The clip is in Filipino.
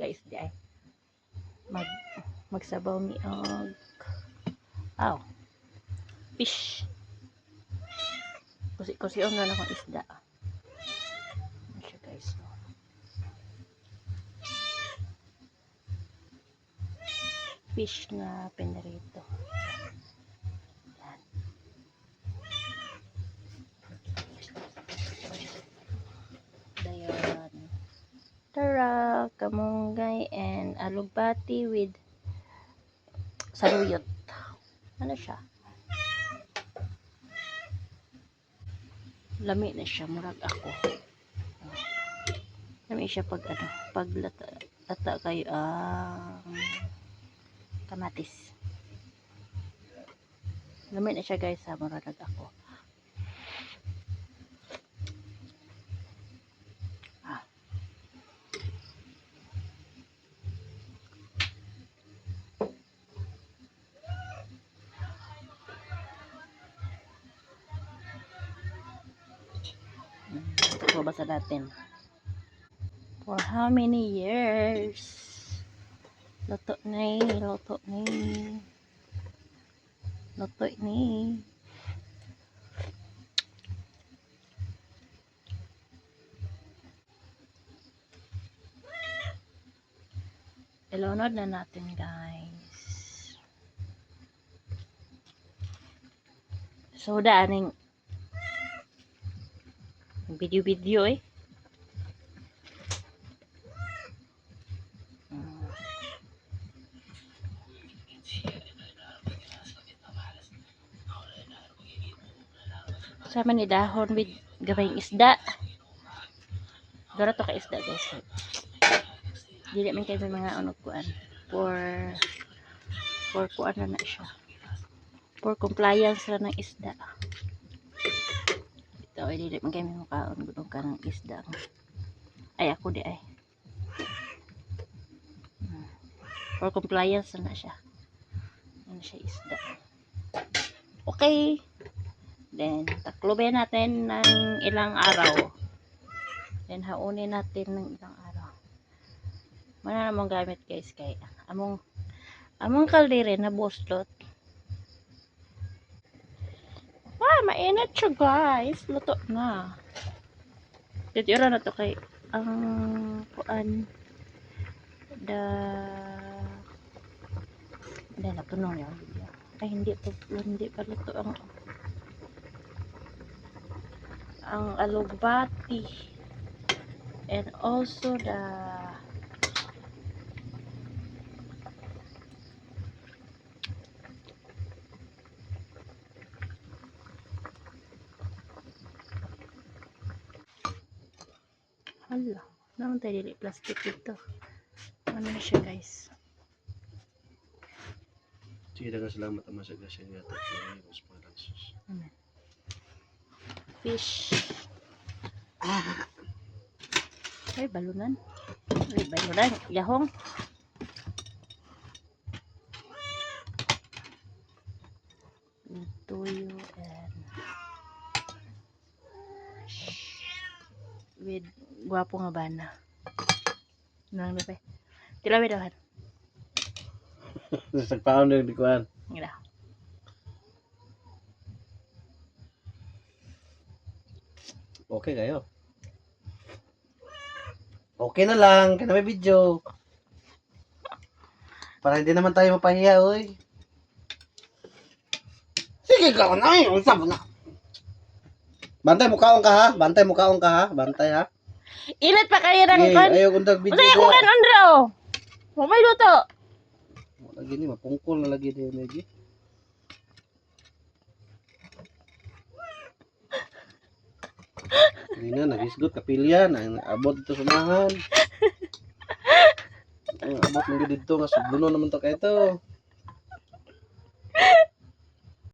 isda ay. Magsabaw mi og fish. Kusi-kusion na akong isda. Ano siya guys. Fish na pinarito. Yan. Dayan. Tara, kamunggay and alugbati with saruyot. Ano siya? Lami na siya, murag ako. Lami siya pag lata kayo kamatis. Lami na siya guys, murag ako. Ito basa natin. For how many years? Luto ni. Ilunod na natin guys. So daaning video eh. Sama ni dahon with gamayng isda. Dora to ka isda guys. Dili man kay mga kuan. For kuan na siya. For compliance ra ng isda. Ito ay dili man kay makaon gudong ka ng isda. Ay ako di ay. For compliance na siya. Ano siya isda. Okay. Then, takloben natin ng ilang araw. Then, haunin natin ng ilang araw. Mana namang gamit guys kay among kaldire na boslot. Mainit siya guys. Luto na. Titira na to kay ang kuan natunong yan. Ay hindi pa luto ang alugbati and also hala, naman tayo dili plastic dito. Ano na siya guys? Sige, dagang salamat ang masagas niya. Amen. Fish. Ay, balunan. Yahong. Tuyo and with guwapo nga bana. Nang dapat. Tilawi daw. Nagpaon na yung dikuan. Ngila. Okay kayo. Okay na lang. Kaya may video. Para hindi naman tayo mapahiya, oy. Sige ka na. Usap na. Bantay mukaon ka ha. Bantay ha. Ilat pa kayo ng kon. Ayaw kong tag video. Usay ako kan Andro. Mamay luto. Lagi ni mapungkol na lagi ni lagi. Hindi na, nag-isgot, kapilyan, abot dito sumahan. Abot mo dito, nga subluno naman to kayo to.